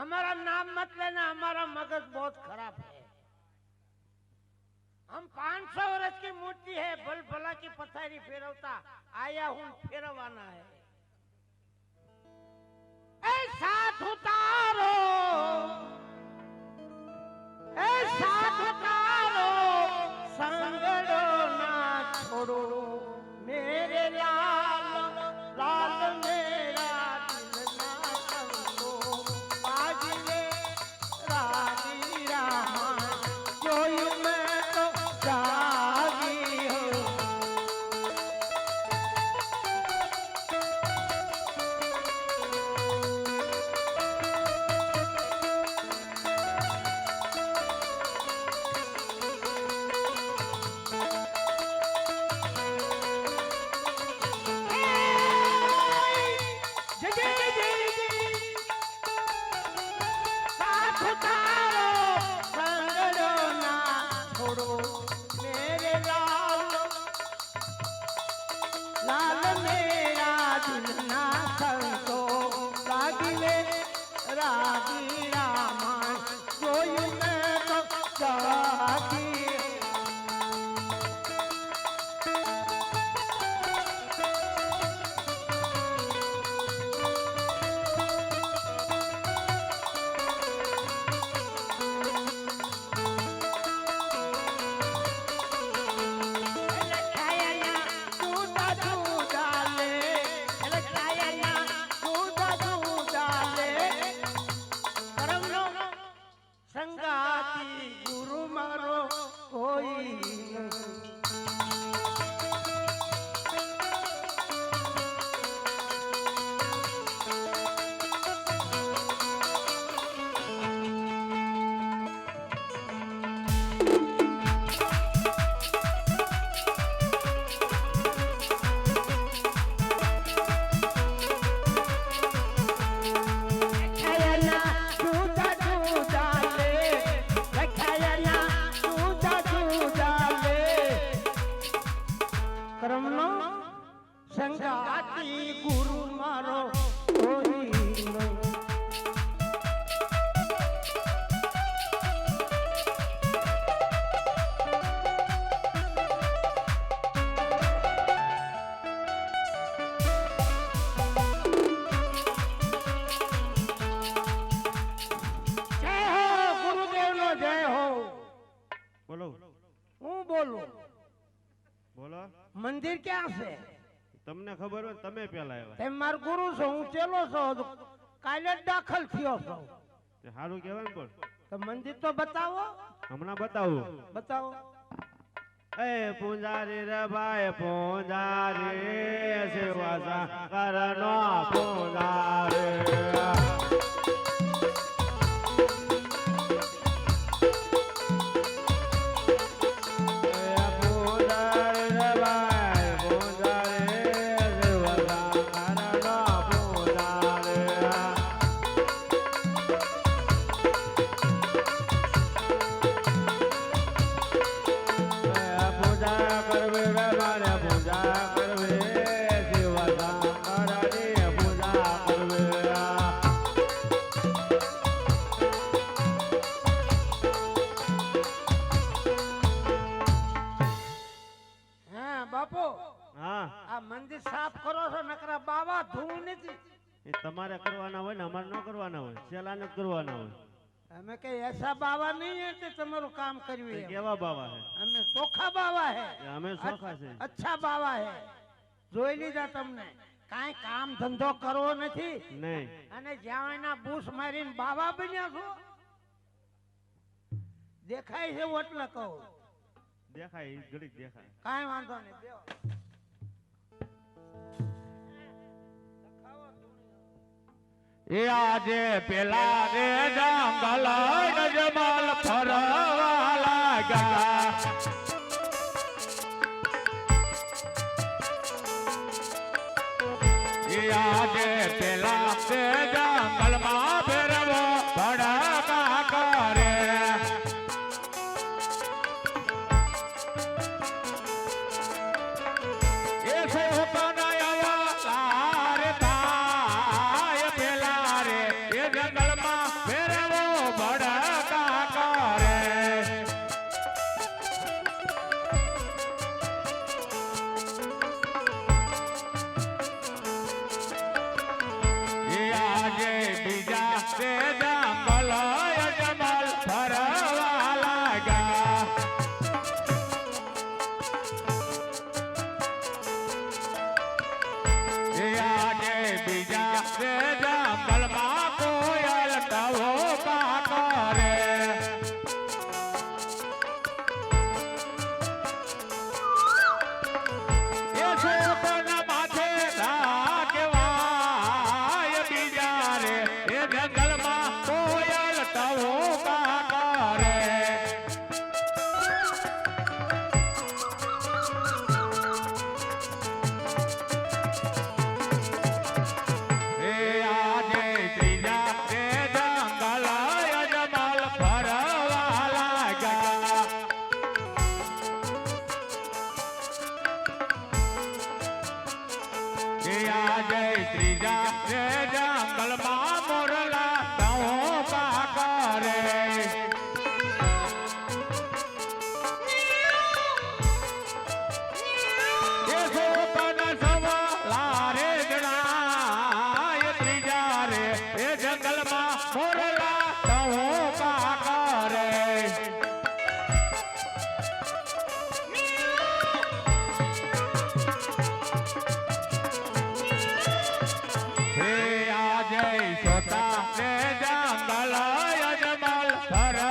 हमारा नाम मत लेना, हमारा मगज बहुत खराब है। हम 500 वर्ष की मूर्ति है, भल भला की पथारी फेरवता आया हूं, फेरवाना है। साथ उतारो, साथ उतारो, संगड़ो ना छोड़ो मेरे लाल, लाल मेरा दिल ना संगो, आज ले राजी रामा जोयू मैं तो जागी हूँ। लाल मेरा दिल ना संतो, लागिले राजी रामा जोयू मैं तो जागी। संगाती गुरु मारो कोई नहीं। संगाती गुरु मारो कोई नहीं। जय हो गुरुदेव नो जय हो। बोलो हूँ बोलो। बोलो मंदिर क्या से તમને ખબર હોય તમે પેલા આવ્યા તેમ માર ગુરુ છો, હું ચેલો છો, કાલે જ દાખલ થયો છો। તે સારું કહેવાય ને પણ તો મંદિર તો બતાવો। હમણાં બતાવું બતાવો। એ પૂંજારી રે ભાઈ પૂંજારી સેવા કરનો પૂંજારી મંદિર સાફ કરો છો, નકરા બાવા ધૂળ નથી। એ તમારે કરવાના હોય ને અમારે ન કરવાના હોય, સેલાને જ કરવાના હોય। અમે કઈ ऐसा बाबा नहीं है कि તમારું કામ કર્યું है। કેવા બાવા છે? અમે ચોખા બાવા है। અમે ચોખા છે। अच्छा बाबा है। જોઈ લીધા તમને। કાઈ કામ ધંધો કરવો નથી નહીં અને જ્યાં એના બૂસ મારીને બાવા બન્યા છો। દેખાય છે એટલે કહું। દેખાય ઘડીક દેખાય, કાઈ વાંધો નહીં, બેહો। એ આજે પેલા રે જંગલ જમાલ ફરવા લાગ્યા। એ આજે પેલા રે જંગલ માં ફેરવો ભડકા કરે। એ સોપના આવા રે જંગલ માં ત્રીજા રે જંગલમાં મોરલા ટહુકા કરે એ સોપાના સવાલા રે જણા એ ત્રીજા રે એ જંગલમાં મોરલા ટહુકા કરે હે આજે સોતા રે જંગલ અજમલ ધર